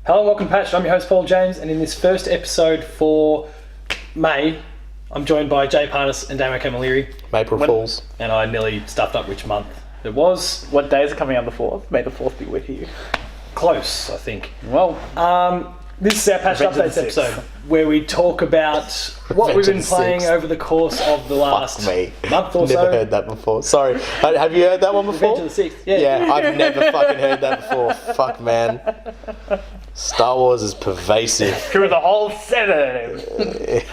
Hello and welcome to Patch. I'm your host Paul James, and in this first episode for May, I'm joined by Jay Parnas and Damo Camilleri. April Fools. And I nearly stuffed up which month it was. What day is it coming on the 4th? May the 4th be with you. Close, I think. Well, this is our Patch Updates episode, where we talk about what we've been playing over the course of the last month or so. Never heard that before. Sorry. Have you heard that one before? Revenge of the 6th, yeah. Yeah, I've never fucking heard that before. Fuck, man. Star Wars is pervasive. through the whole 7. This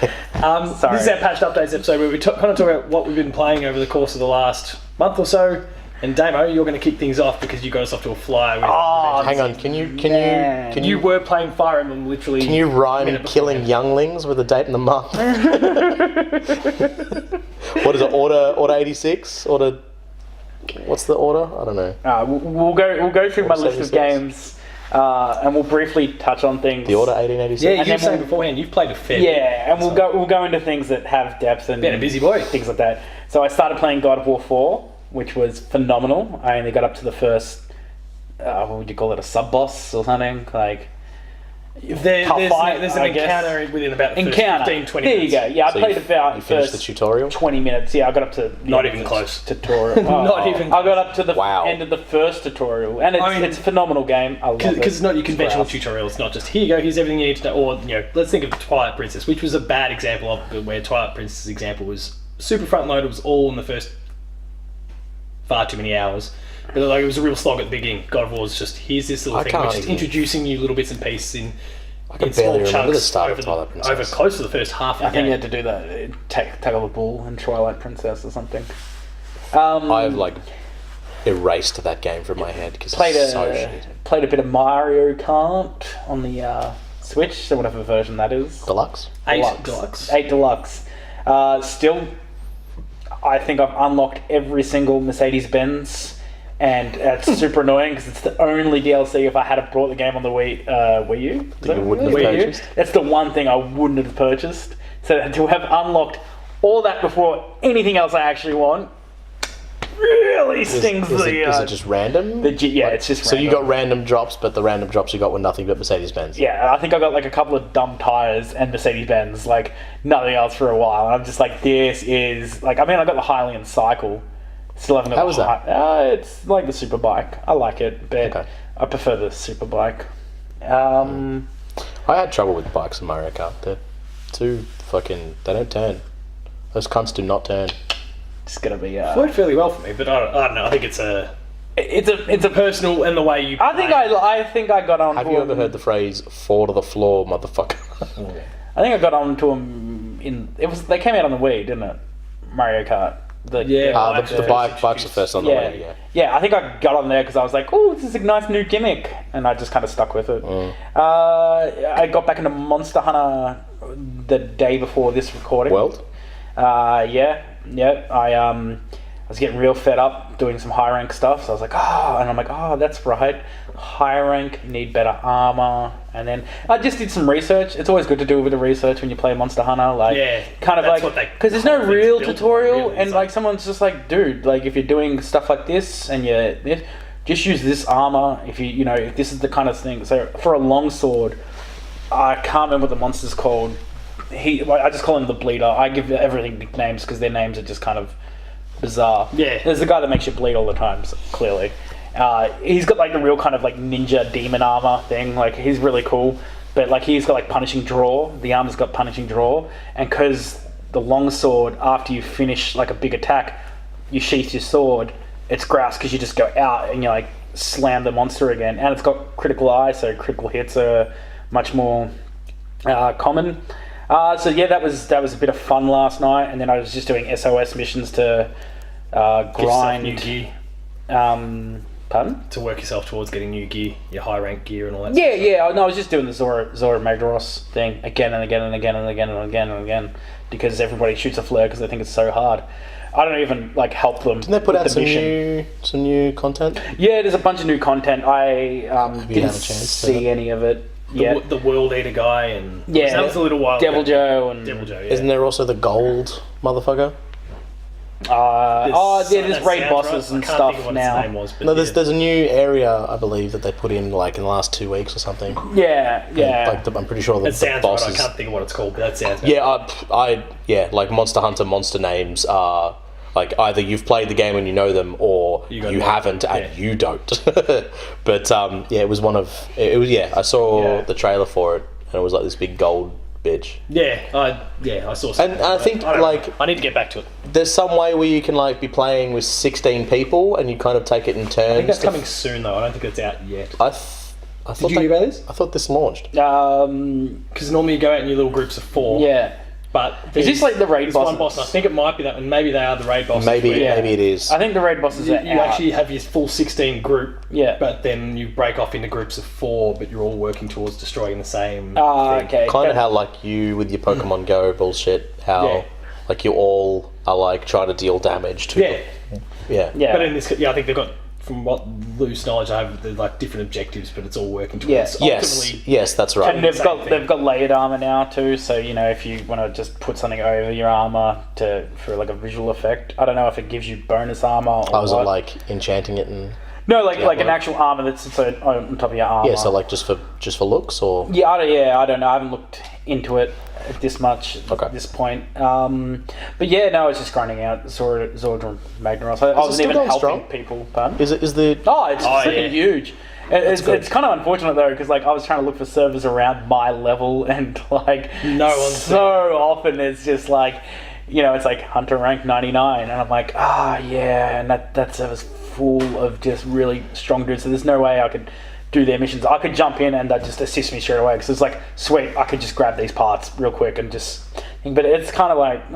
is our Patch Updates episode, where we kind of talk about what we've been playing over the course of the last month or so. And Damo, you're going to kick things off because you got us off to a flyer. Hang on, can you were playing Fire Emblem literally. Can you rhyme killing younglings with a date in the month? What is it? Order 86? Order. What's the order? I don't know. We'll go through my list of games, and we'll briefly touch on things. The Order 1886. Yeah, you were saying beforehand you've played a fair bit. Yeah, and we'll go into things that have depth and been a busy boy, things like that. So I started playing God of War 4. Which was phenomenal. I only got up to the first, what would you call it, a sub-boss or something? Like, there's an encounter within about the first 15, 20 there minutes. There you go. Yeah, I played about you finished the tutorial? 20 minutes. Yeah, I got up to... Not even close. Tutorial. Not even close. I got up to the end of the first tutorial. And it's a phenomenal game. I love it. Because it's not your conventional tutorial. It's not just, here you go, here's everything you need to know. Or, let's think of Twilight Princess, which was a bad example of where Twilight Princess's example was super front-loaded. It was all in the first... far too many hours, but it was a real slog at the beginning. God of War was just, here's this little thing, which is introducing you little bits and pieces in small chunks over close to the first half of the game. I think you had to do that, tackle the bull in Twilight Princess or something. I've erased that game from my head because it's so shit. Played a bit of Mario Kart on the Switch, so whatever version that is. Deluxe? 8 Deluxe. Still, I think I've unlocked every single Mercedes-Benz, and it's super annoying because it's the only DLC if I had brought the game on the Wii U. That you wouldn't have purchased? That's the one thing I wouldn't have purchased. So to have unlocked all that before anything else I actually want really stings is it just random? It's just random. So you got random drops, but the random drops you got were nothing but Mercedes-Benz. Yeah, I think I got a couple of dumb tyres and Mercedes-Benz, nothing else for a while. And I'm just this is... I got the Hylian Cycle. Still haven't got How was that? It's like the super bike. I like it, but I prefer the super bike. I had trouble with bikes in Mario Kart. They're too fucking... They don't turn. Those cunts do not turn. It's gonna be. It worked fairly well for me, but I don't know. I think it's a personal and the way you. I think I got on. Have you ever heard the phrase "fall to the floor, motherfucker"? I think I got on to them They came out on the Wii, didn't it? Mario Kart. The bike's the first on the Wii. Yeah. Yeah, I think I got on there because I was like, "Oh, this is a nice new gimmick," and I just kind of stuck with it. I got back into Monster Hunter the day before this recording. World. Yeah, I was getting real fed up doing some high rank stuff, so I was like, and I'm like, that's right, high rank, need better armor, and then I just did some research. It's always good to do a bit of research when you play Monster Hunter, because there's no real tutorial, really, and someone's just like, dude, if you're doing stuff like this, and just use this armor, if if this is the kind of thing. So for a longsword, I can't remember what the monster's called. I just call him the Bleeder. I give everything nicknames because their names are just kind of bizarre. Yeah. There's a guy that makes you bleed all the time, so clearly. He's got the real kind of ninja demon armor thing. He's really cool. But he's got punishing draw. The armor's got punishing draw. And because the longsword, after you finish a big attack, you sheath your sword, it's grouse because you just go out and you slam the monster again. And it's got critical eye, so critical hits are much more common. That was a bit of fun last night, and then I was just doing SOS missions to grind new gear. Pardon? To work yourself towards getting new gear, your high rank gear, and all that. Yeah. No, I was just doing the Zora Magdaros thing again and again and again and again and again and again because everybody shoots a flare because they think it's so hard. I don't even help them. Didn't they put out some new content? Yeah, there's a bunch of new content. I didn't see any of it. The World Eater guy and that was a little while Devil ago. Joe and Devil Joe. Yeah. Isn't there also the gold motherfucker? there's that raid sounds bosses right. and I can't stuff think of what now. its name was, but No, yeah. there's a new area I believe that they put in like in the last 2 weeks or something. Yeah. Like I'm pretty sure It the sounds bosses. right. I can't think of what it's called, but that sounds right. Yeah, like Monster Hunter monster names are like either you've played the game and you know them, or You you, got them. haven't and Yeah. you don't. But it was one of it was I saw Yeah. the trailer for it and it was like this big gold bitch. I saw something. And I think don't like know. I need to get back to it. there's some way where you can like be playing with 16 people and you kind of take it in turns. I think that's coming soon, though. I don't think it's out yet. I thought Did you hear about this? I thought this launched. Because normally you go out in your little groups of 4. Yeah. But Is this like the raid there's bosses? one boss, and I think it might be that, and maybe they are the raid bosses. Maybe where it is. I think the raid bosses you are out. actually have your full 16 group, Yeah. but then you break off into groups of 4, but you're all working towards destroying the same thing. Okay. Kind of That- how like you with your Pokemon Go bullshit. How Yeah. like you all are like trying to deal damage to. Yeah. Yeah. Yeah. But in this, I think they've got, from what loose knowledge I have, they're like different objectives, but it's all working towards ultimately. Yes, that's right. And they've Same got thing. they've got layered armor now too, so if you want to just put something over your armor for like a visual effect, I don't know if it gives you bonus armor or I was what. like enchanting it and No, like an well- actual armor that sits on top of your armor. so like just for looks or Yeah, I don't know. I haven't looked into it this much Okay. at this point. But yeah, no, I was just grinding out Zordon Magnaros. I wasn't still even going helping strong? people. Pardon? is the It's freaking yeah. huge. It's good. kind of unfortunate though, because like I was trying to look for servers around my level, and like No one's so often it's just like it's like Hunter rank 99, and I'm like and that server's full of just really strong dudes. So there's no way I could do their missions. I could jump in and they'd just assist me straight away because it's like sweet. I could just grab these parts real quick and just. But it's kind of like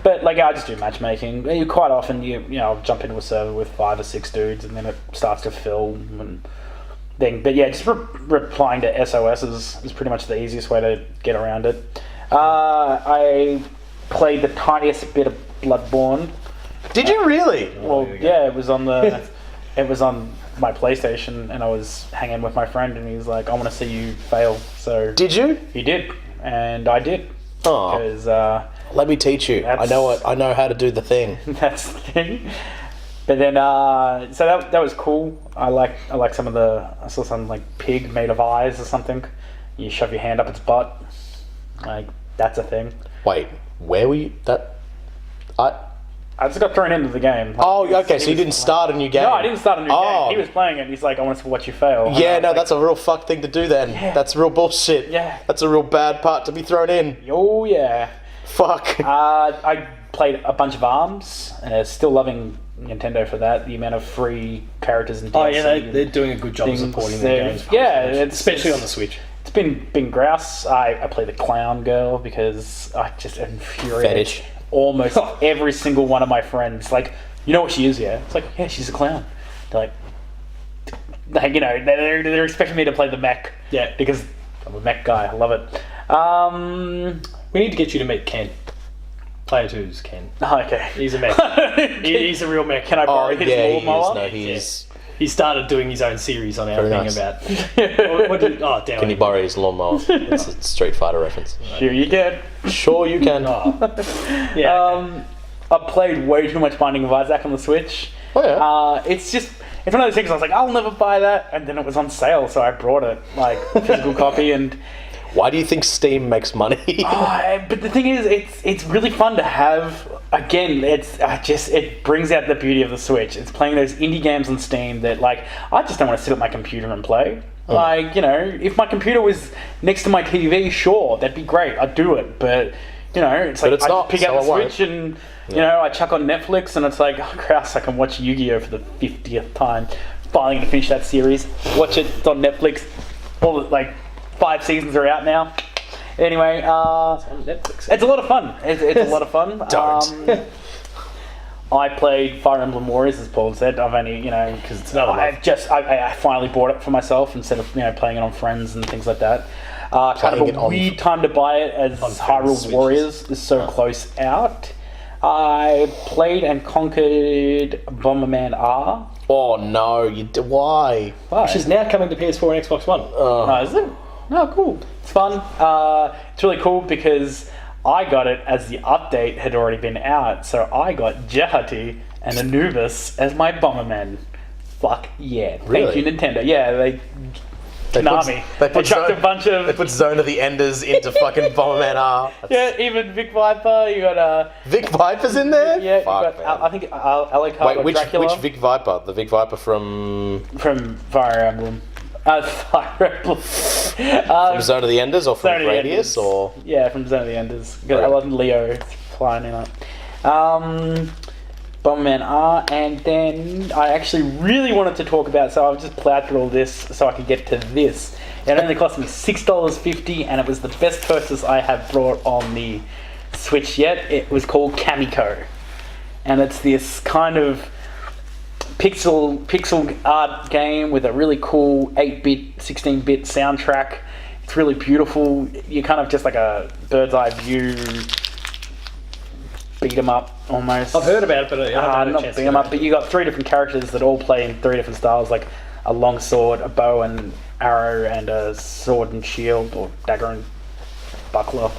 But like I just do matchmaking. You quite often I'll jump into a server with 5 or 6 dudes and then it starts to fill and thing. But yeah, just replying to SOSs is pretty much the easiest way to get around it. I played the tiniest bit of Bloodborne. Did you really? Well, yeah, it was on my PlayStation, and I was hanging with my friend, and he's like, "I want to see you fail." So Did you? he did, and I did Oh, because let me teach you. I know it. I know how to do the thing. that's the thing. But then, so that was cool. I like some of I saw some like pig made of eyes or something. You shove your hand up its butt, like that's a thing. Wait, where were you? I just got thrown into the game. Like, Oh, he was- okay. So he you was didn't start a new game. No, I didn't start a new Oh. game. He was playing it. And he's like, "I want to watch you fail." And I Yeah, was no, like, that's a real fuck thing to do. Then that's real bullshit. Yeah. That's a real bad part to be thrown in. Oh yeah. Fuck. I played a bunch of ARMS, and still loving Nintendo for that. The amount of free characters and DLC. Oh yeah, they're doing a good job of things supporting there. their games. Yeah, especially on the Switch. It's been grouse. I play the clown girl because I just infuriate Fetish. almost every single one of my friends. Like, you know what she is, yeah? It's like, yeah, she's a clown. They're like they're expecting me to play the mech. Yeah. Because I'm a mech guy. I love it. We need to get you to meet Ken. Player 2's Ken. Okay. He's a mech. He's a real mech. Can I borrow his yeah, he lawnmower? is. No, he is. He started doing his own series on our Very thing nice. about. Damn. Can you borrow his lawnmower? It's a Street Fighter reference. Sure you can. Sure, you can. Oh. Yeah. I played way too much Binding of Isaac on the Switch. Oh, yeah. It's one of those things I was like, I'll never buy that, and then it was on sale, so I brought it, like, physical copy, and... Why do you think Steam makes money? But the thing is, it's really fun to have. Again, it brings out the beauty of the Switch. It's playing those indie games on Steam that, like, I just don't want to sit at my computer and play. Like, if my computer was next to my TV, sure, that'd be great. I'd do it, but it's like it's I not, just pick so out the I won't. Switch and I chuck on Netflix, and it's like, oh, grouse, I can watch Yu-Gi-Oh for the 50th time. Finally gonna finish that series. Watch it. It's on Netflix. All the, like 5 seasons are out now. Anyway, on Netflix. it's a lot of fun. It's a lot of fun. Don't. I played Fire Emblem Warriors, as Paul said. I've only, Because it's another one. I finally bought it for myself instead of playing it on friends and things like that. Kind Playing of it a on- weird time to buy it as friends' Hyrule Switches. Warriors is so close out. I played and conquered Bomberman R. Oh no! Why? Which is now coming to PS4 and Xbox One. Oh, is it? No, cool. It's fun. It's really cool because I got it as the update had already been out, so I got Jehati and Anubis as my Bomberman. Fuck yeah. Really? Thank you, Nintendo. Yeah, they Konami. They chucked a bunch of... They put Zone of the Enders into fucking Bomberman R. Yeah, even Vic Viper, you got... Vic Viper's in there? Yeah, Fuck, you got, I think Alucard Wait, Dracula. which Vic Viper? The Vic Viper from Fire Emblem. Fire Emblem. from Zone of the Enders or from Zone of the Radius? Enders. Or Yeah, from Zone of the Enders. Because I Right. love Leo flying in it. Bomberman R, and then I actually really wanted to talk about, so I've just plowed through all this so I could get to this. It only cost me $6.50, and it was the best purchase I have brought on the Switch yet. It was called Kamiko, and it's this kind of pixel art game with a really cool 8-bit, 16-bit soundtrack. It's really beautiful. You're kind of just like a bird's eye view beat 'em up almost. I've heard about it, but I haven't had a not chance beat to 'em go up, but you got 3 different characters that all play in 3 different styles, like a long sword, a bow and arrow, and a sword and shield, or dagger and buckler.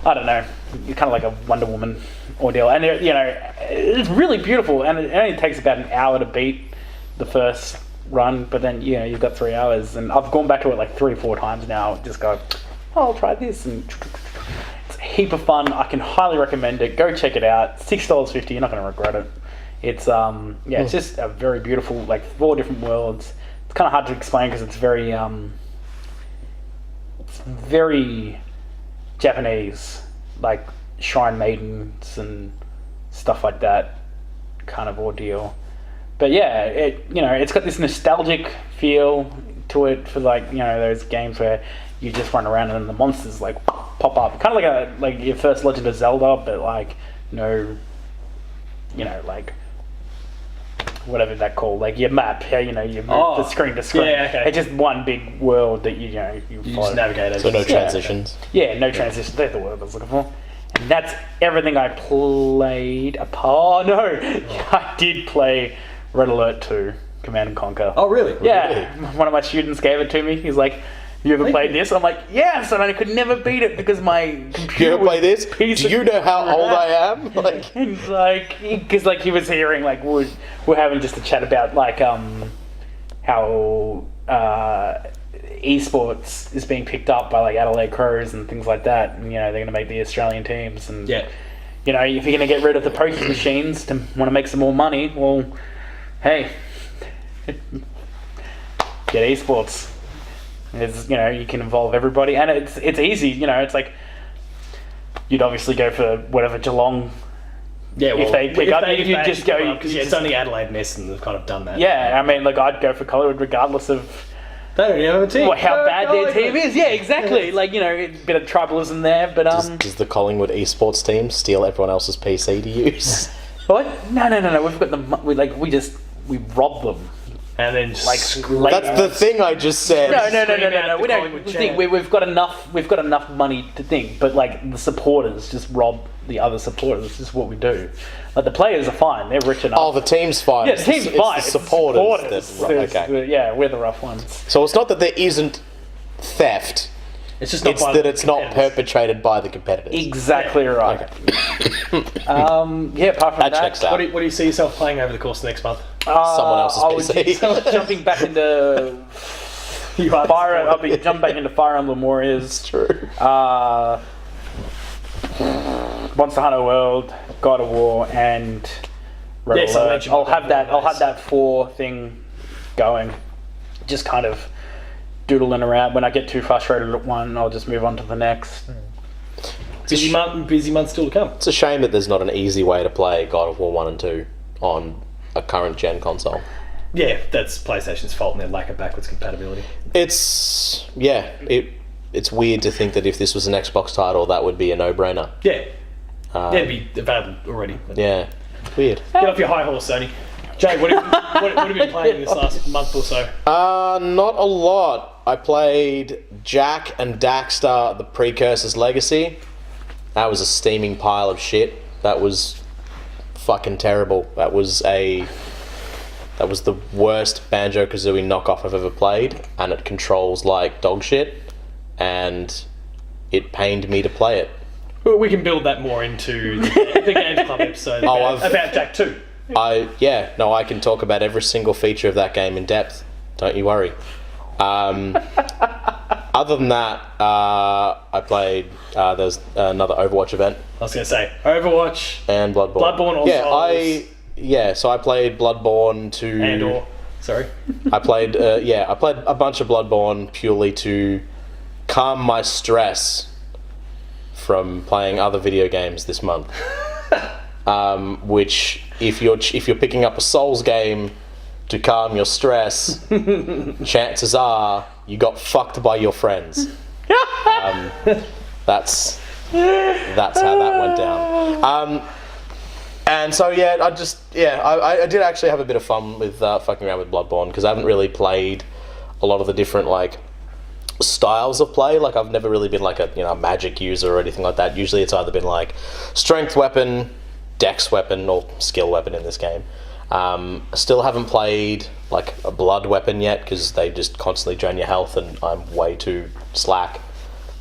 I don't know. You're kind of like a Wonder Woman ordeal, and it's really beautiful. And it only takes about an hour to beat the first run, but then you've got 3 hours, and I've gone back to it like 3 or 4 times now. Just go, I'll try this, and it's a heap of fun. I can highly recommend it. Go check it out. $6.50. You're not going to regret it. It's it's just a very beautiful, like 4 different worlds. It's kind of hard to explain because it's very Japanese, like shrine maidens and stuff like that kind of ordeal. But yeah, it's got this nostalgic feel to it for those games where you just run around and the monsters like pop up, kind of like your first Legend of Zelda, but like like whatever that called, like your map, you move the screen to screen. Yeah, okay. It's just one big world that you follow. just navigate it. so no transitions. Yeah, no transitions. That's the word I was looking for. And that's everything I played. I did play Red Alert 2, Command and Conquer. Oh, really? Yeah, one of my students gave it to me. He's like, "You ever played this?" I'm like, "Yes," and I could never beat it because my computer. You ever play this? Do piece of you know how old I am? Like, And because he was hearing we're having just a chat about how esports is being picked up by like Adelaide Crows and things like that, and they're going to make the Australian teams, and Yeah. if you're going to get rid of the poker machines to want to make some more money, well, hey, get esports. It's, you can involve everybody, and it's easy. It's like you'd obviously go for whatever Geelong. Yeah, well, If they pick up, you they just pick go- up, because it's only Adelaide and Essendon that have kind of done that. Yeah, I mean, I'd go for Collingwood regardless of They don't even have a team. how bad their team is. Yeah, exactly. A bit of tribalism there, but does the Collingwood esports team steal everyone else's PC to use? what? No. We've got we rob them. And then That's the thing I just said. No. Scream out We the don't Collingwood think chant. we've got enough money to think, but the supporters just rob the other supporters. It's just what we do. Like the players are fine; they're rich enough. Oh, the team's fine. yeah, the team's fine. It's the supporters. Okay. Yeah, we're the rough ones. So it's not that there isn't theft. it's just not It's by that the it's not competitors. perpetrated by the competitors. Exactly right. Okay. Apart from That checks out. What do you see yourself playing over the course of next month? Someone else's I would PC. be jumping back into I'll be jumping back into Fire Emblem Warriors. It's true. Monster Hunter World, God of War, and Red Yes, I Alert. mentioned I'll God of have that. War, I'll have that 4 thing going. Just kind of doodling around. When I get too frustrated at one, I'll just move on to the next. Busy month still to come. It's a shame that there's not an easy way to play God of War 1 and 2 on a current gen console. Yeah, that's PlayStation's fault and their lack of backwards compatibility. It's weird to think that if this was an Xbox title, that would be a no-brainer. Yeah. It'd be available already. Yeah, weird. Get off your high horse, Sony. Jay, what have you been playing this last month or so? Not a lot. I played Jack and Daxter, The Precursor's Legacy. That was a steaming pile of shit. That was fucking terrible. That was the worst Banjo-Kazooie knockoff I've ever played, and it controls like dog shit, and it pained me to play it. We can build that more into the Games Club episode about Jak 2. I can talk about every single feature of that game in depth. Don't you worry. Other than that, I played. There's another Overwatch event. I was going to say Overwatch and Bloodborne. Bloodborne also. So I played Bloodborne to. I played a bunch of Bloodborne purely to calm my stress from playing other video games this month. Which, if you're picking up a Souls game to calm your stress, chances are you got fucked by your friends. That's how that went down. And so I did actually have a bit of fun with fucking around with Bloodborne, because I haven't really played a lot of the different like styles of play. Like, I've never really been like a magic user or anything like that. Usually it's either been like strength weapon, dex weapon, or skill weapon in this game. I still haven't played like a blood weapon yet, because they just constantly drain your health and I'm way too slack.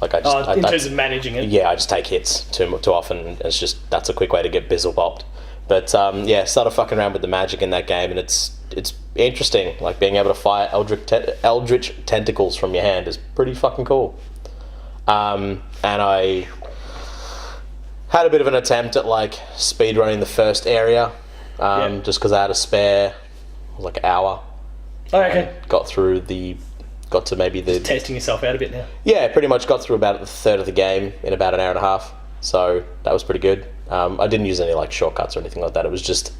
Like, in terms of managing it. Yeah, I just take hits too often. That's a quick way to get bizzle bopped. But started fucking around with the magic in that game, and it's interesting. Like, being able to fire eldritch tentacles from your hand is pretty fucking cool. And I had a bit of an attempt at like speedrunning the first area, just because I had a spare like hour. Oh, okay. Got to maybe the... Just testing yourself out a bit now. Yeah, pretty much got through about the third of the game in about an hour and a half. So that was pretty good. I didn't use any like shortcuts or anything like that. It was just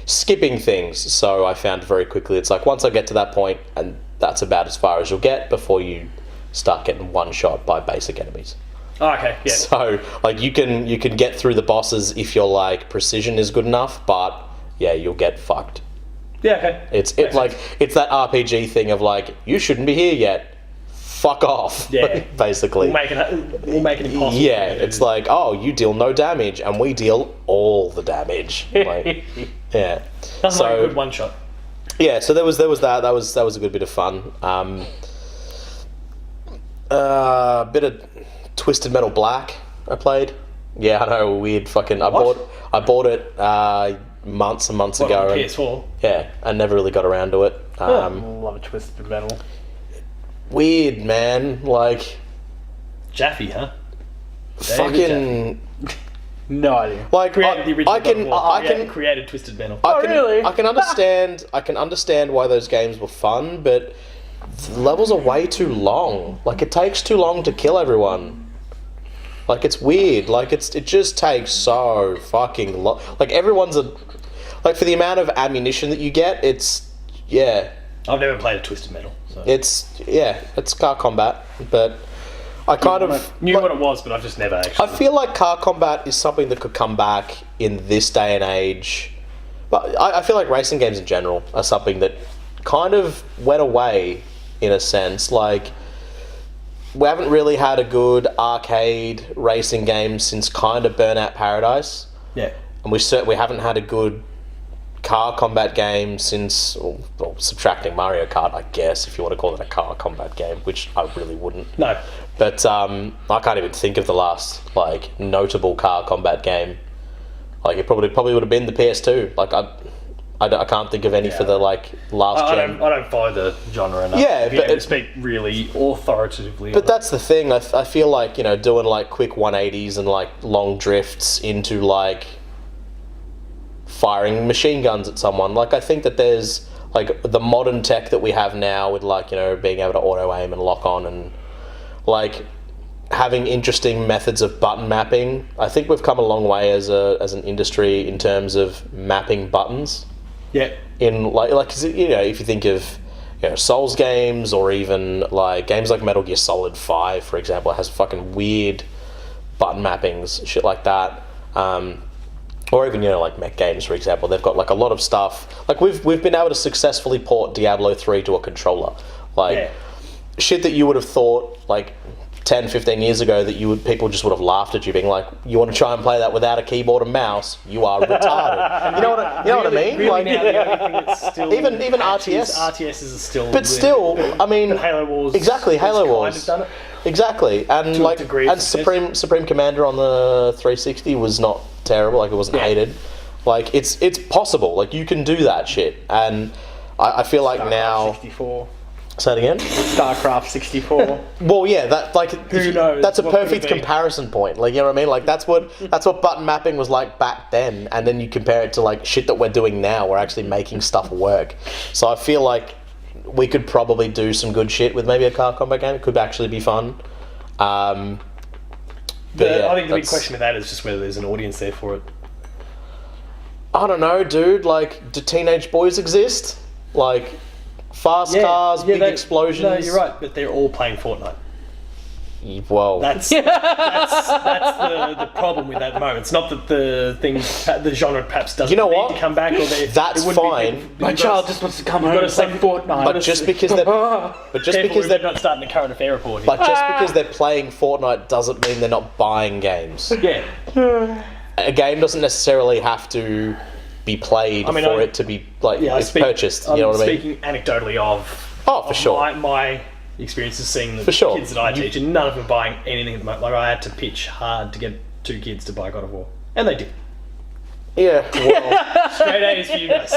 skipping things. So I found very quickly, it's like once I get to that point, and that's about as far as you'll get before you start getting one shot by basic enemies. Oh, okay, yeah. So like you can get through the bosses if your like precision is good enough, but yeah, you'll get fucked. Yeah, okay. It's that RPG thing of like, you shouldn't be here yet. Fuck off. Yeah. Basically. We'll make it impossible. Yeah, it's like, oh, you deal no damage and we deal all the damage. Like, yeah. That's like a good one shot. Yeah, so there was that. That was a good bit of fun. Bit of Twisted Metal Black I played. Yeah, I know, weird fucking... I bought it months and months ago. On PS4? Yeah, I never really got around to it. Love a Twisted Metal. Weird, man. Like... Jaffe, huh? Fucking... No idea. Like, Created the original I can created Twisted Metal. Really? I can understand why those games were fun, but the levels are way too long. Like, it takes too long to kill everyone. Like, it's weird. Like, it just takes so fucking long. Like, like, for the amount of ammunition that you get, yeah. I've never played a Twisted Metal. So. It's car combat, but I kind of... knew what it was, but I've just never actually... I feel like car combat is something that could come back in this day and age. But I feel like racing games in general are something that kind of went away, in a sense. Like, we haven't really had a good arcade racing game since kind of Burnout Paradise. Yeah. And we haven't had a good car combat game since, well, subtracting Mario Kart, I guess, if you want to call it a car combat game, which I really wouldn't. No. But I can't even think of the last like notable car combat game. Like, it probably would have been the PS2. Like, I can't think of any for the like last gen. I don't follow the genre enough. Yeah, but to speak really authoritatively. But that's the thing. I feel like, doing like quick 180s and like long drifts into like firing machine guns at someone. Like, I think that there's like the modern tech that we have now with like, being able to auto aim and lock on and like having interesting methods of button mapping. I think we've come a long way as an industry in terms of mapping buttons. Yeah. In like if you think of Souls games, or even like games like Metal Gear Solid 5, for example, it has fucking weird button mappings, shit like that. Or even like mech games, for example, they've got like a lot of stuff. Like, we've been able to successfully port Diablo 3 to a controller. Like, shit that you would have thought like 10, 15 years ago that people just would have laughed at you, being like, "You want to try and play that without a keyboard and mouse? You are retarded." You know what I mean? Really Like, now, the only thing that's still even RTS. RTSs are still. But still, I mean, Halo Wars. Exactly, Halo kind Wars. of done it. Exactly, and To a like, degree, and it's Supreme Commander on the 360 was not terrible. Like, it wasn't hated. Like, it's possible. Like, you can do that shit, and I feel like StarCraft now. 64. Say it again. StarCraft 64. Well, yeah, that like Who knows that's a what could perfect it be? comparison point. Like, you know what I mean? Like, that's what button mapping was like back then, and then you compare it to like shit that we're doing now. We're actually making stuff work. So I feel like we could probably do some good shit with maybe a car combat game. It could actually be fun. But I think the big question with that is just whether there's an audience there for it. I don't know, dude. Like, do teenage boys exist? Like, fast cars, big explosions. No, you're right, but they're all playing Fortnite. Well, That's the problem with that at the moment. It's not that the genre perhaps doesn't You know need what? to come back, or That's fine. My child just wants to come home and play Fortnite. but just because they're not starting the current affair report. But just because they're playing Fortnite doesn't mean they're not buying games. Yeah, A game doesn't necessarily have to be played for it to be like purchased. You know what I mean? Speaking anecdotally of For sure. my experiences seeing the For sure. kids that I teach, and none of them are buying anything at the moment. Like, I had to pitch hard to get 2 kids to buy God of War, and they did. Yeah. Well, Straight A's for you guys.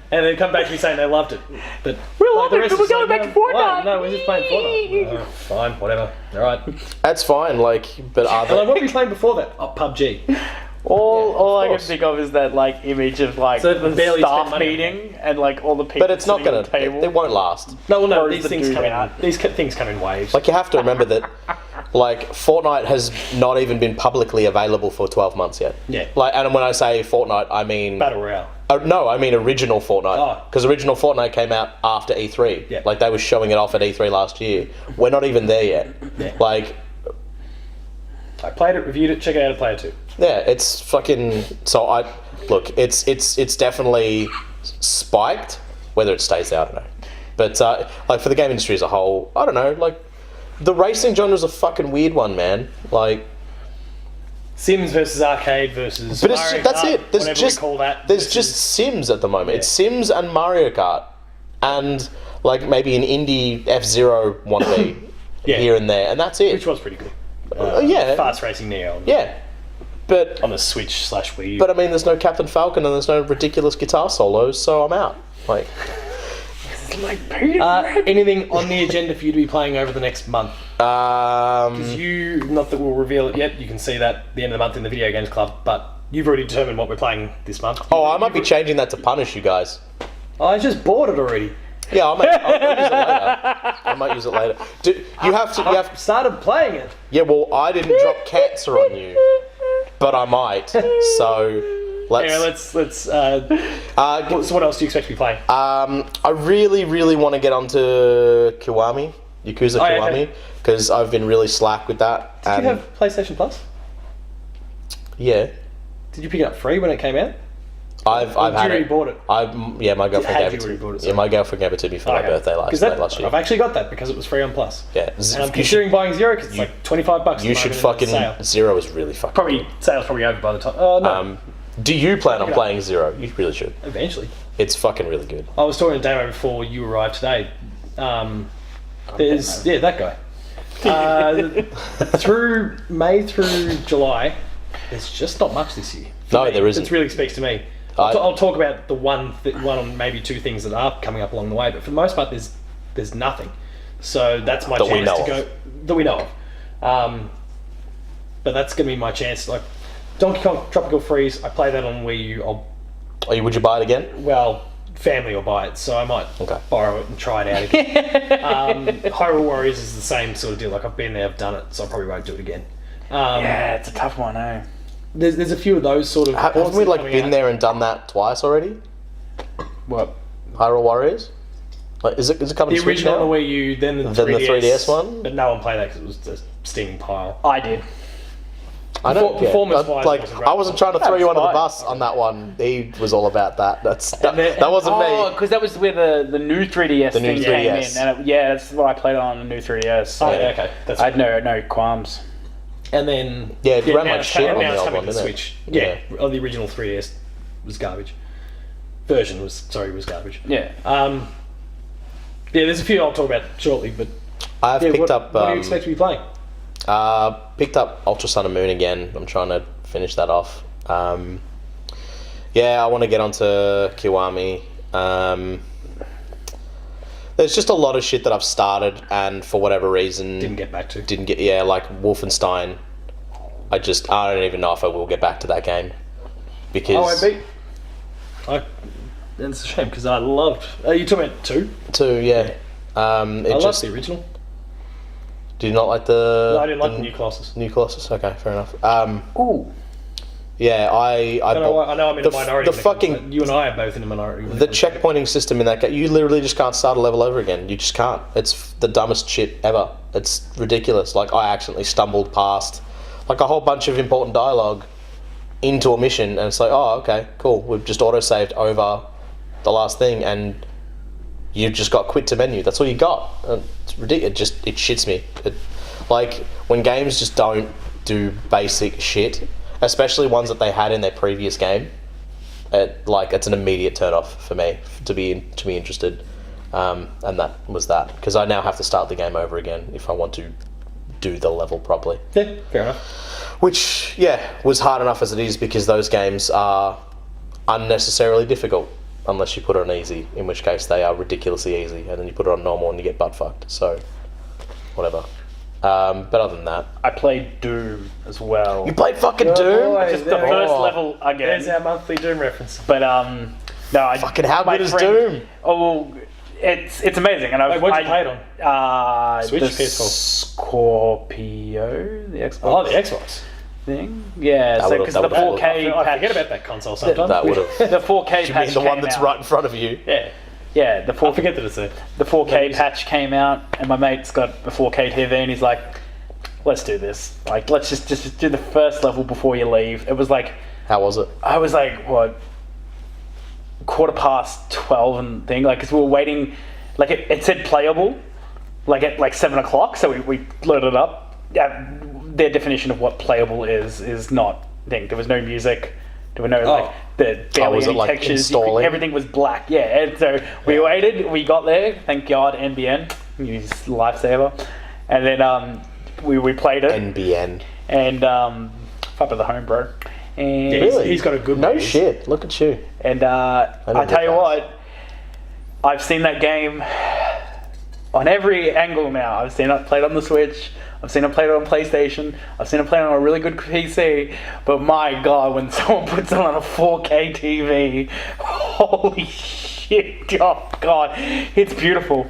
And then come back to me saying they loved it. But We love the it, rest but we're is going like, back to Fortnite. No, we're just playing Fortnite. Fine, whatever. All right. that's fine. Like, but are And like, they? what were we playing before that? Oh, PUBG. All I can course. think of is that like image of like So the barely staff spent money. meeting and like all the people. But it's not sitting gonna. at the table. It won't last. No, well, no. Or is These the things dude come out? in. These things come in waves. Like, you have to remember that. Like, Fortnite has not even been publicly available for 12 months yet. Yeah. Like, and when I say Fortnite, I mean Battle Royale. No, I mean original Fortnite. Oh. Because original Fortnite came out after E3. Yeah. Like, they were showing it off at E3 last year. We're not even there yet. Yeah. Like, I played it, reviewed it. Check it out at Player 2. yeah, it's fucking. So it's definitely spiked. Whether it stays there, I don't know. But like, for the game industry as a whole, I don't know. Like, the racing genre is a fucking weird one, man. Like, Sims versus arcade versus. but Mario that's Kart, it. There's whatever just we call that. there's versus- just Sims at the moment. It's Sims and Mario Kart, and like maybe an indie F-Zero wannabe Yeah. here and there, and that's it. which was pretty good. Yeah. Fast Racing Neo. Yeah, but On the Switch / Wii U. I mean, there's no Captain Falcon and there's no ridiculous guitar solos, so I'm out. Like, like Peter. Anything on the agenda for you to be playing over the next month? You, not that we'll reveal it yet, you can see that at the end of the month in the Video Games Club, but you've already determined what we're playing this month. oh, I might be changing that to punish you guys. I just bought it already. Yeah, I'll use it later. I might use it later. You have Started playing it. Yeah, well, I didn't drop cancer on you, but I might. So let's. Anyway, let's. So what else do you expect to be playing? I really, really want to get onto Kiwami, Yakuza yeah, Kiwami, okay. because I've been really slack with that. Did you have PlayStation Plus? Yeah, Did you pick it up free when it came out? I've Or had you already it. bought it? My girlfriend Had gave you it already to bought it, me. sorry? Yeah, my girlfriend gave it to me for my birthday last year. I've actually got that because it was free on Plus. Yeah, And I'm considering buying Zero because it's like $25. You should fucking Zero is really fucking. Probably sale's probably over by the time. Oh no, Good. Do you plan on it up. playing Zero? You really should. eventually. It's fucking really good. I was talking to Damo before you arrived today. There's that guy. Through May through July, there's just not much this year. No, me. there isn't. It really speaks to me. I'll talk about the one or maybe 2 things that are coming up along the way, but for the most part, there's nothing. So that's my That we chance know to go that we know of. But that's gonna be my chance. Like Donkey Kong Tropical Freeze, I play that on Wii U. Would you buy it again? Family will buy it, so I might Okay. borrow it and try it out again. Hyrule Warriors is the same sort of deal. Like, I've been there, I've done it, so I probably won't do it again. Yeah, it's a tough one, eh? There's a few of those sort of. Haven't we like been there and done that twice already? What? Hyrule Warriors? Like, is it coming The to Switch original now? on the Wii U, then the 3DS. Then the 3DS one? But no one played that because it was a steaming pile. I did. I don't care. Performance-wise, Like, it wasn't great. I wasn't trying to throw you under the fine. bus on that one. He was all about that. That wasn't Oh, me. because that was where the new 3DS The new thing came in. 3DS. And that's what I played on the new 3DS. Oh, yeah, okay. That's I had no qualms. And then Yeah, it ran now like it's shit coming- on now the it's old coming one, to didn't it? Switch. Yeah, on the original 3DS was garbage. Version was garbage. Yeah. Yeah, there's a few I'll talk about shortly, but I've yeah, picked what, up. what do you expect to be playing? Picked up Ultra Sun and Moon again. I'm trying to finish that off. Yeah, I want to get onto Kiwami. There's just a lot of shit that I've started and for whatever reason Didn't get back to. like Wolfenstein. I don't even know if I will get back to that game because Oh, I beat. It's a shame because I loved. You talking about 2? yeah. I loved the original. Did you not like the? No, I didn't like the new Colossus. New Colossus. Okay, fair enough. Ooh. Yeah, I I know I'm in a minority. The when it comes to fucking that. You and I are both in a minority. when it the comes to that. checkpointing system in that game, you literally just can't start a level over again. You just can't. It's the dumbest shit ever. It's ridiculous. Like, I accidentally stumbled past like a whole bunch of important dialogue into a mission, and it's like, oh, okay, cool. We've just auto-saved over the last thing, and you just got quit to menu. That's all you got. It's ridiculous. It shits me. Like, when games just don't do basic shit, especially ones that they had in their previous game, it's an immediate turn off for me to be interested, and that was that, because I now have to start the game over again if I want to do the level properly. Yeah, fair enough. Which, yeah, was hard enough as it is, because those games are unnecessarily difficult unless you put it on easy, in which case they are ridiculously easy, and then you put it on normal and you get butt fucked. So, whatever. But other than that, I played Doom as well. you played fucking Doom. boy. Just the There we first go. level again. There's our monthly Doom reference. But no, Fucking how my good is friend- Doom? Oh, it's amazing, and Wait, what'd you play it on? Switch, the PS4? Scorpio, the Xbox. Oh, the Xbox. thing. Yeah, so would've- because the that would've- 4K I patch, forget about that console sometimes. That would have. the 4K You patch mean the one came that's out. right in front of you? Yeah, The I 4K forget that it's there. the 4K That is- patch came out, and my mate's got a 4K TV, and he's like, "Let's do this. Like, let's just do the first level before you leave." It was like, How was it? I was like, what, 12:15 and thing, like, because we were waiting, like, it said playable, like, at like 7 o'clock, so we loaded it up. Their definition of what playable is not thing. There was no music, there were no, like, barely was it, any like, textures, you could- installing? everything was black, yeah, and so we waited, we got there, thank God, NBN, use lifesaver, and then we played it, NBN. and fuck with the home, bro. And Yeah, Really? he's got a good No one. shit. Look at you. And don't I tell you get that. what, I've seen that game on every angle now. I've seen it played on the Switch. I've seen it played on PlayStation. I've seen it played on a really good PC. But my God, when someone puts it on a 4K TV, holy shit! Oh God, it's beautiful.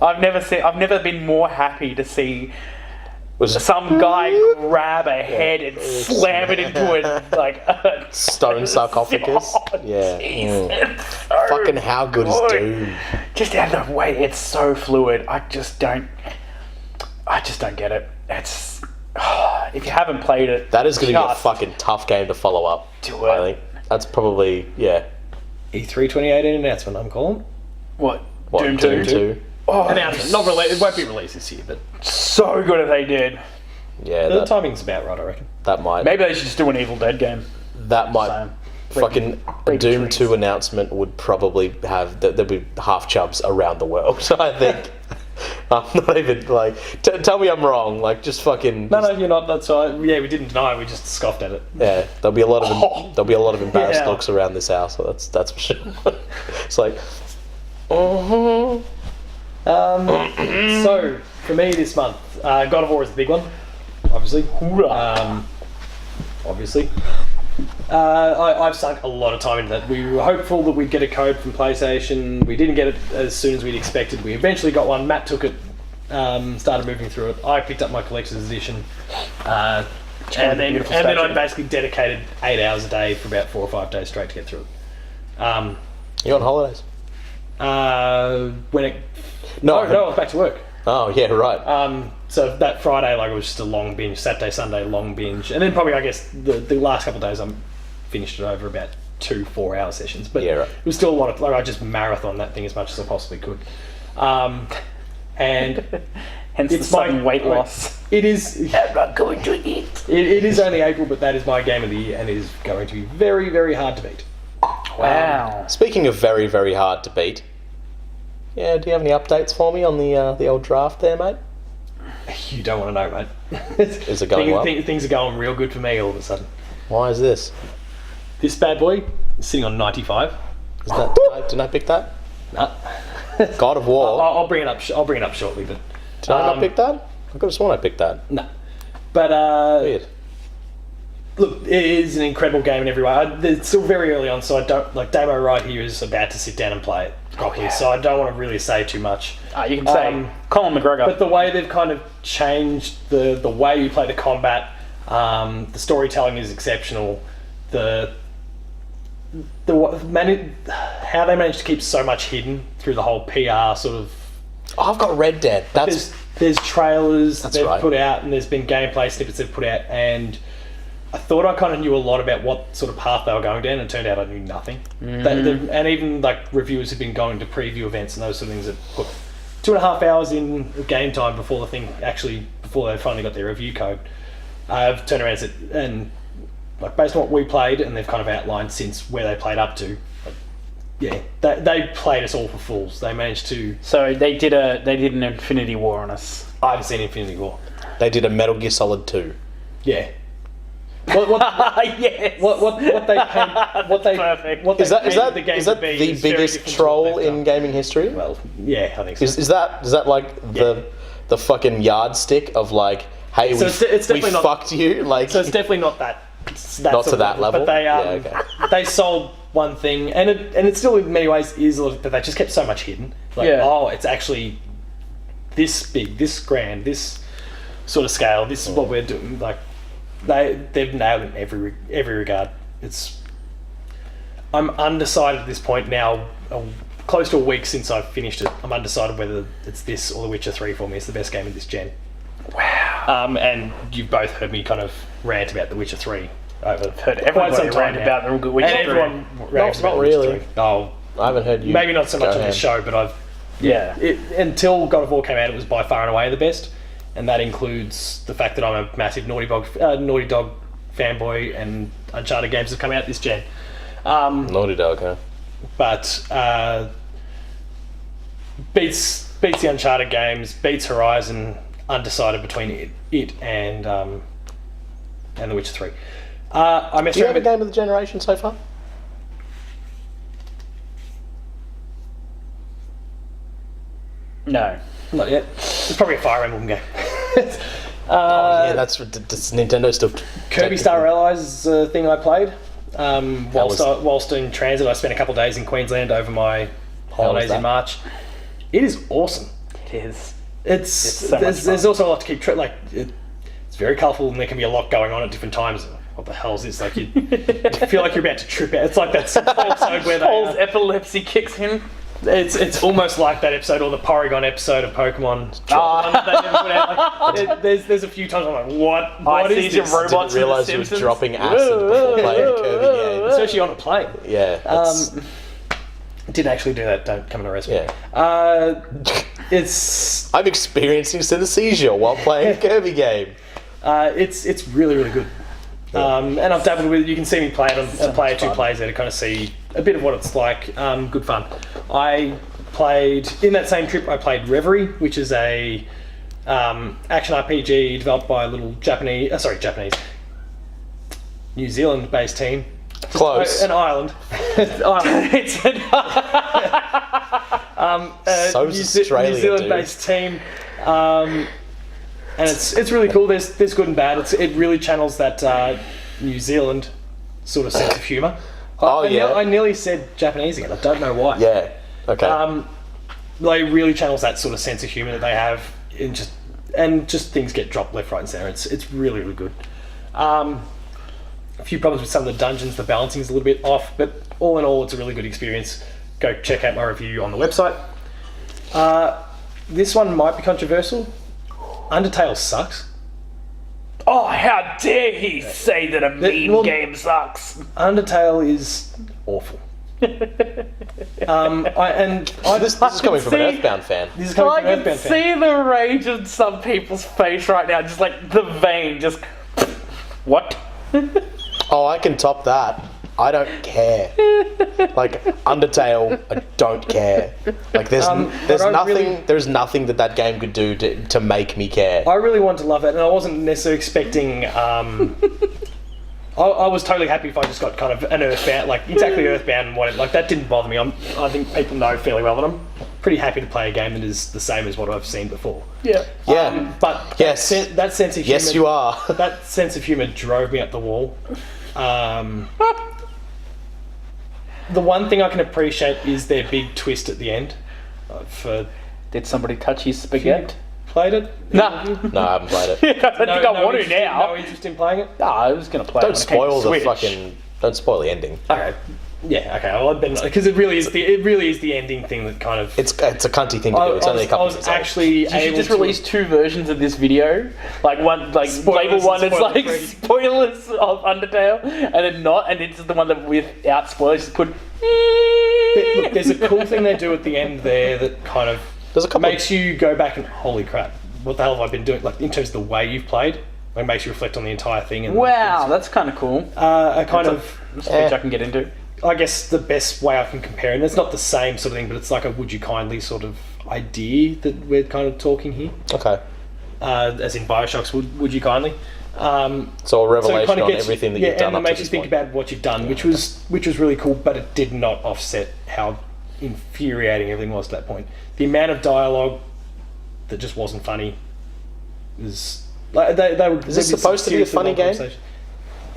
I've never been more happy to see Was it some guy grab a head and slam it into a stone sarcophagus? Oh, Yeah. jeez, Mm. it's so Fucking how good is Doom? Just out of the way, it's so fluid. I just don't get it. It's if you haven't played it, That is going to be a just fucking tough game to follow up. Do I it. think that's probably E3 2018 announcement, I'm calling. what What, Doom Doom 2. 2? Oh, Announcement. Not released. It won't be released this year, but so good if they did. Yeah, the that, timing's about right, I reckon. that might Maybe they should just do an Evil Dead game. that might Same. fucking Break the Doom trees. 2 announcement would probably have there'd be half chubs around the world. So I think I'm not even like tell me I'm wrong. Like just fucking No, you're not. That's right. Yeah, we didn't deny. We just scoffed at it. yeah. There'll be a lot of embarrassed Yeah. looks around this house. So that's for sure. It's like. So for me this month, God of War is the big one, obviously. Obviously, I've sunk a lot of time into that. We were hopeful that we'd get a code from PlayStation. We didn't get it as soon as we'd expected. We eventually got one. Matt took it, started moving through it. I picked up my collector's edition, and then beautiful I statue. basically dedicated 8 hours a day for about 4 or 5 days straight to get through it. You on holidays? When it No. I was back to work. Oh yeah, right. So that Friday, like, it was just a long binge. Saturday, Sunday, long binge, and then probably, I guess, the last couple of days, I finished it over about 2-4 hour sessions. But Yeah, right. it was still a lot of, like, I just marathon that thing as much as I possibly could. And Hence the sudden weight loss. it is. I'm not going to eat. It is only April, but that is my game of the year, and it is going to be very, very hard to beat. Wow. Speaking of very, very hard to beat, yeah, do you have any updates for me on the old draft there, mate? You don't want to know, mate. Is it going well? Things are going real good for me all of a sudden. Why is this? This bad boy is sitting on 95. Is that didn't I pick that? Nah. God of War. I'll bring it up. I'll bring it up shortly. But Did I not pick that? I could have sworn I picked that. no. But Weird. look, it is an incredible game in every way. It's still very early on, so I don't like Damo right here is about to sit down and play it properly. So I don't want to really say too much. You can say Colin McGregor. But the way they've kind of changed the way you play the combat, the storytelling is exceptional. How they managed to keep so much hidden through the whole PR sort of. Oh, I've got Red Dead. There's trailers they've right. put out, and there's been gameplay snippets they've put out, and I thought I kind of knew a lot about what sort of path they were going down, and it turned out I knew nothing. And even like reviewers have been going to preview events and those sort of things that put 2.5 hours in game time before they finally got their review code. I've turned around and like based on what we played, and they've kind of outlined since where they played up to. Yeah, they played us all for fools. They managed to. So they did an Infinity War on us. I haven't seen Infinity War. They did a Metal Gear Solid 2. Yeah. Yes. What they Perfect. what they Is that painted the game is that to be the is very biggest different to what troll they've in done. gaming history? Well, yeah, I think so. Is that like the fucking yardstick of like, hey, So we it's definitely not- fucked you? Like, So it's definitely not that. Not to that level? But they Yeah, okay. they sold one thing, and it still in many ways is a little, but they just kept so much hidden. Like, Yeah. it's actually this big, this grand, this sort of scale. This is what we're doing. Like they've nailed it in every regard. I'm undecided at this point now. Close to a week since I've finished it, I'm undecided whether it's this or The Witcher 3 for me. It's the best game of this gen. Wow. And you've both heard me kind of rant about The Witcher 3 over Heard quite everybody some time rant now. about the Witcher 3. And everyone raves not about The Witcher really. 3. Oh, I haven't heard you. maybe not so much go on ahead. this show, but I've Yeah. until God of War came out, it was by far and away the best, and that includes the fact that I'm a massive Naughty Dog fanboy, and Uncharted games have come out this gen. Naughty Dog, huh? But beats the Uncharted games, beats Horizon. Undecided between it and The Witcher 3. I messed Do you around have a with game of the generation so far? No. not yet. It's probably a Fire Emblem game. Yeah, that's Nintendo still. Kirby Star Allies is a thing I played. was- Whilst in transit, I spent a couple of days in Queensland over my holidays that? in March. It is awesome. It is. It's so much there's fun. also a lot to keep track. Like it's very colourful, and there can be a lot going on at different times. What the hell is this? Like you feel like you're about to trip out. It's like that episode where Paul's they. epilepsy kicks in. It's almost like that episode or the Porygon episode of Pokemon. Oh. That they never put out. Like, there's a few times I'm like, what is sees your this? robots Didn't in The realise you were Simpsons. dropping acid before playing a Kirby game. Especially on a plane. Yeah, that's, Didn't actually do that. Don't come and arrest me. yeah. It's I'm experiencing synesthesia while playing a Kirby game. it's really really good. And I've dabbled with it. You can see me play it on player two fun. plays there to kind of see a bit of what it's like. Good fun. I played in that same trip. I played Reverie, which is a action RPG developed by a little New Zealand-based team. Close. An island. Island. It's an So's Australia, New Zealand-based team, and it's really cool. There's good and bad. It really channels that New Zealand sort of sense of humour. I nearly said Japanese again. I don't know why. Yeah. Okay. They really channels that sort of sense of humour that they have, and just things get dropped left, right, and centre. It's really really good. A few problems with some of the dungeons. The balancing is a little bit off, but all in all, it's a really good experience. Go check out my review on the website. This one might be controversial. Undertale sucks. Oh, how dare he say that a mean game sucks? Undertale is awful. This is coming from an Earthbound fan. This is coming I from an can Earthbound fan. see the rage in some people's face right now, just like the vein, just... What? Oh, I can top that. I don't care. Like Undertale, I don't care. Like there's nothing that game could do to make me care. I really wanted to love it, and I wasn't necessarily expecting. I was totally happy if I just got kind of an Earthbound, like exactly Earthbound and what like that didn't bother me. I think people know fairly well that I'm pretty happy to play a game that is the same as what I've seen before. Yeah. Yeah. But yes, that sense of humor. Yes, you are. That sense of humor drove me up the wall. The one thing I can appreciate is their big twist at the end. Did somebody touch his spaghetti? Played it? Nah. No, I haven't played it. I don't think I want to now. No interest in playing it? No, I was going to play it. Don't spoil the Switch. fucking. Don't spoil the ending. Okay. Yeah. Okay. Well, because it really is the ending thing that kind of. It's a cunty thing to do. It's only a couple of I was minutes old. actually You should able just to release 2 versions of this video. Like one, like Spoilers label one, and it's like spoiler-free. spoilers of Undertale, and then not, and it's the one that without spoilers. Just put. Look, there's a cool thing they do at the end there that kind of There's a couple makes you go back and holy crap, what the hell have I been doing? Like in terms of the way you've played, it makes you reflect on the entire thing. And Wow, that's kind of cool. a kind of. That's a pitch I can get into. I guess the best way I can compare, and it's not the same sort of thing, but it's like a would you kindly sort of idea that we're kind of talking here. Okay. As in Bioshock's would you kindly. So a revelation kind of on gets you- everything that you've done and it up to makes you this think point. about what you've done, which was really cool, but it did not offset how infuriating everything was to that point. The amount of dialogue that just wasn't funny is like they were. Is this supposed to be a funny game? I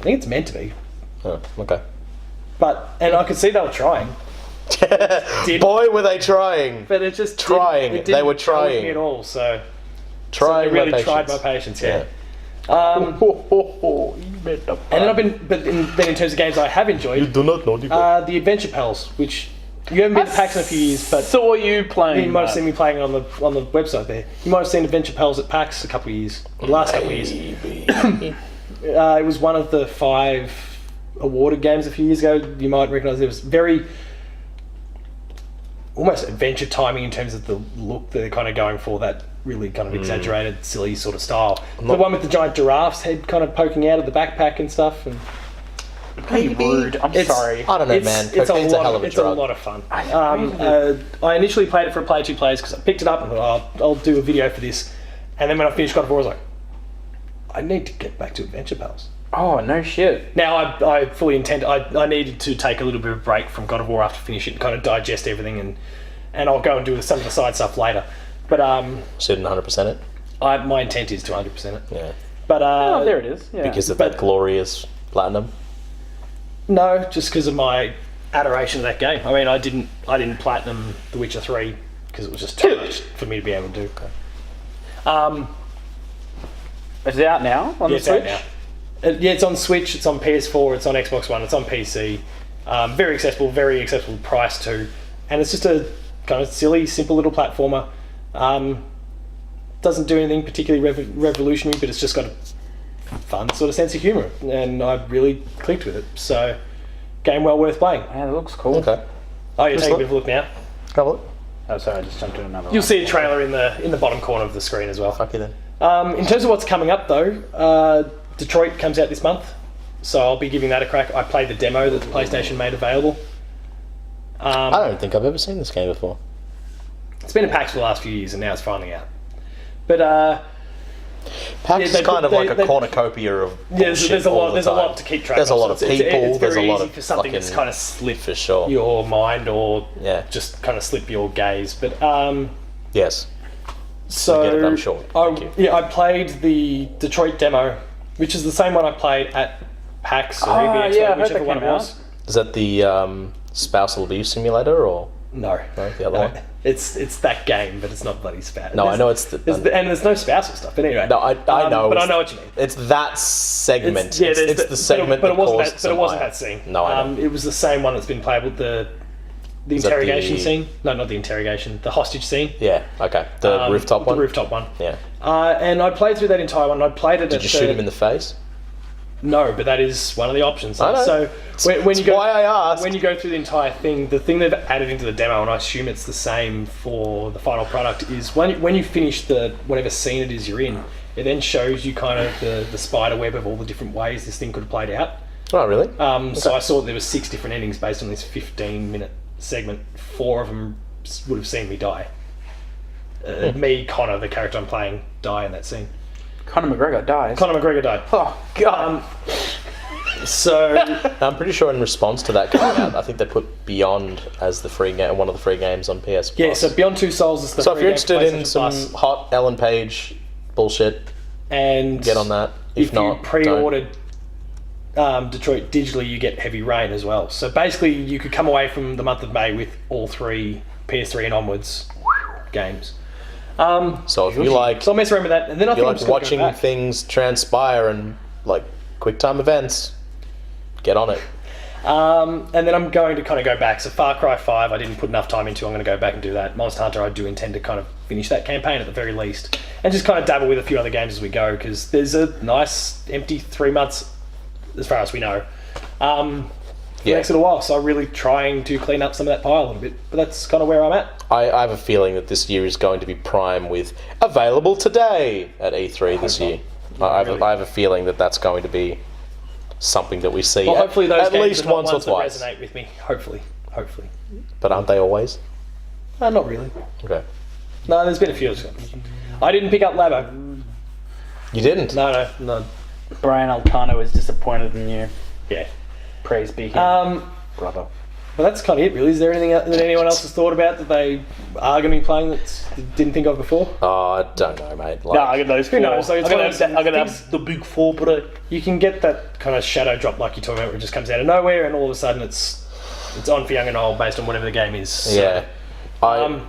think it's meant to be, Oh, okay. and I could see they were trying. Boy, were they trying. But it just Trying. Didn't, They were gel with trying. me at all. So Trying they really my tried patience. my patience. Yeah. You made the And then I've been, then in terms of games I have enjoyed, do not know the Adventure Pals, which you haven't been to PAX in a few years, but saw you playing. you might have seen me playing on the website there. You might have seen Adventure Pals at PAX a couple of years, the last couple of years. It was one of the 5 awarded games a few years ago. You might recognise it was very almost adventure timing in terms of the look that they're kind of going for, that really kind of exaggerated, silly sort of style. The one with the giant giraffe's head kind of poking out of the backpack and stuff. And Pretty rude. I'm sorry. I don't know, man. Cocaine's a hell of a it's drug. a lot of fun. I initially played it for a play 2 players because I picked it up and thought, I'll do a video for this. And then when I finished God of War, I was like, I need to get back to Adventure Pals. Oh, no shit. Now, I fully intend... I needed to take a little bit of a break from God of War after finishing it and kind of digest everything, and I'll go and do some of the side stuff later. But So you didn't 100% it? my intent is to 100% it. Yeah. But Oh, there it is. Yeah. Because of that glorious platinum? no, just because of my adoration of that game. I mean, I didn't platinum The Witcher 3 because it was just too much for me to be able to do. Is it out now on the It's out Switch? now. Yeah, it's on Switch, it's on PS4, it's on Xbox One, it's on PC. Very accessible price too. And it's just a kind of silly, simple little platformer. Doesn't do anything particularly revolutionary, but it's just got a fun sort of sense of humour. And I really clicked with it. So, game well worth playing. Man, it looks cool. Okay. Oh, you're Just taking a look. bit of a look now. Have a look. Oh, sorry, I just jumped to another You'll one. see a trailer in the bottom corner of the screen as well. Fuck you then. In terms of what's coming up though, Detroit comes out this month, so I'll be giving that a crack. I played the demo that the PlayStation made available. I don't think I've ever seen this game before. It's been a PAX for the last few years, and now it's finally out. But PAX they is kind put- of they- like a they- cornucopia of bullshit there's a all lot. the There's a time. lot to keep track There's of. a lot of so it's people. There's a very lot easy of for something that's fucking- kind of slip For sure. your mind or Yeah. just kind of slip your gaze. But Yes. so get it, I'm sure. Thank you. yeah, I played the Detroit demo, which is the same one I played at PAX or EBX, yeah, I heard whichever that one it came out. was. Is that the spousal abuse simulator or No, the other one? It's that game, but it's not bloody spousal. No, I know it's the. and there's no spousal stuff. But anyway, No, I know. but I it's- know what you mean. It's that segment. There's It's the segment but it that wasn't caused that. But some it wasn't ire. that scene. No, I know. It was the same one that's been playable. The Is that interrogation scene? No, not the interrogation. The hostage scene. Yeah, okay. The rooftop one? The rooftop one. Yeah. And I played through that entire one. I played it. Did you shoot him in the face? No, but that is one of the options. I know. So when you go, why I asked. when you go through the entire thing, the thing they've added into the demo, and I assume it's the same for the final product, is when you finish the whatever scene it is you're in, it then shows you kind of the spider web of all the different ways this thing could have played out. Oh, really? So I saw that there were 6 different endings based on this 15-minute segment. 4 of them would have seen me die. Me, Connor, the character I'm playing, die in that scene. Conor McGregor dies. Conor McGregor died. Oh, God. So I'm pretty sure in response to that coming out, I think they put Beyond as the free game, one of the free games on PS Plus. yeah, so Beyond Two Souls is the So if free you're game interested for in PlayStation some Plus, hot Ellen Page bullshit, and get on that. If not, you pre-ordered Detroit digitally, you get Heavy Rain as well. So basically, you could come away from the month of May with all 3 PS3 and onwards games. So if you like, So I'll mess around with that, and then I think I'm like just gonna watching go back. things transpire and like quick time events, get on it. And then I'm going to kind of go back. So Far Cry 5, I didn't put enough time into. I'm going to go back and do that. Monster Hunter, I do intend to kind of finish that campaign at the very least, and just kind of dabble with a few other games as we go, because there's a nice empty 3 months, as far as we know, for the next little while. So I'm really trying to clean up some of that pile a little bit. But that's kind of where I'm at. I have a feeling that this year is going to be prime with available today at E3 this year. I have a feeling that that's going to be something that we see Well, hopefully those at games least are not once or ones that twice. resonate with me. Hopefully. But aren't they always? Not really. Okay. No, there's been a few. I didn't pick up Labo. You didn't? No. Brian Altano is disappointed in you. Yeah. Praise be him, brother. But that's kind of it, really. Is there anything that anyone else has thought about that they are going to be playing that they didn't think of before? Oh, I don't know, mate. Like, No, I get those 4. Who knows? Like, it's one of those I'm gonna things- have the big 4, but You can get that kind of shadow drop like you're talking about, where it just comes out of nowhere, and all of a sudden it's on for young and old based on whatever the game is. So. yeah.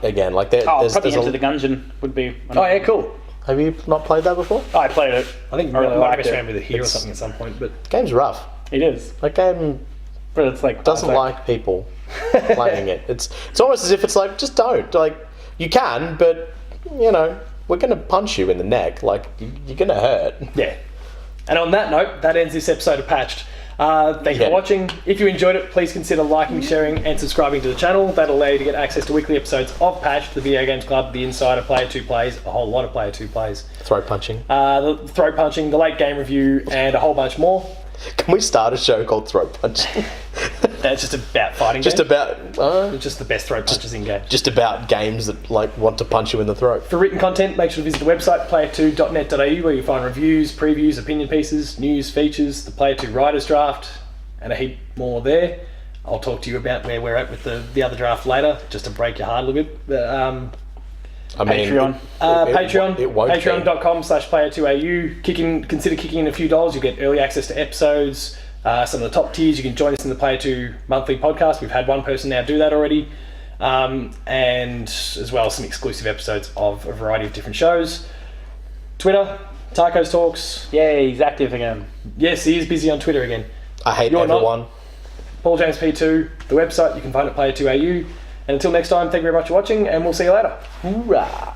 Again, like there's probably a, Enter the Gungeon would be. Oh yeah, cool. have you not played that before? I played it. I think I really I might have liked messed it. around with it here or It's- something at some point, but Game's rough. It is, That game but it's like doesn't like people playing it. It's almost as if it's like, just don't. Like, you can, but, you know, we're going to punch you in the neck. Like, you're going to hurt. yeah. And on that note, that ends this episode of Patched. Thank you Yeah. for watching. If you enjoyed it, please consider liking, sharing, and subscribing to the channel. That'll allow you to get access to weekly episodes of Patched, the Video Games Club, the Insider, Player 2 Plays, a whole lot of Player 2 Plays, Throat punching. the Throat Punching, the Late Game Review, and a whole bunch more. Can we start a show called Throat Punching? That's just about fighting just games. about Just the best throat punches in game. just about games that like want to punch you in the throat. For written content, make sure to visit the website player2.net.au, where you find reviews, previews, opinion pieces, news, features, the Player 2 Writers Draft, and a heap more there. I'll talk to you about where we're at with the other draft later, just to break your heart a little bit. But, I mean, Patreon. Patreon, it won't be. patreon.com/player2au. Consider kicking in a few dollars. You get early access to episodes, some of the top tiers. You can join us in the Player 2 monthly podcast. We've had one person now do that already. And as well as some exclusive episodes of a variety of different shows. Twitter, Tacos Talks. Yay, he's active again. Yes, he is busy on Twitter again. I hate You're not. everyone. Paul James P2, the website, you can find it Player2AU. And until next time, thank you very much for watching, and we'll see you later. Hoorah!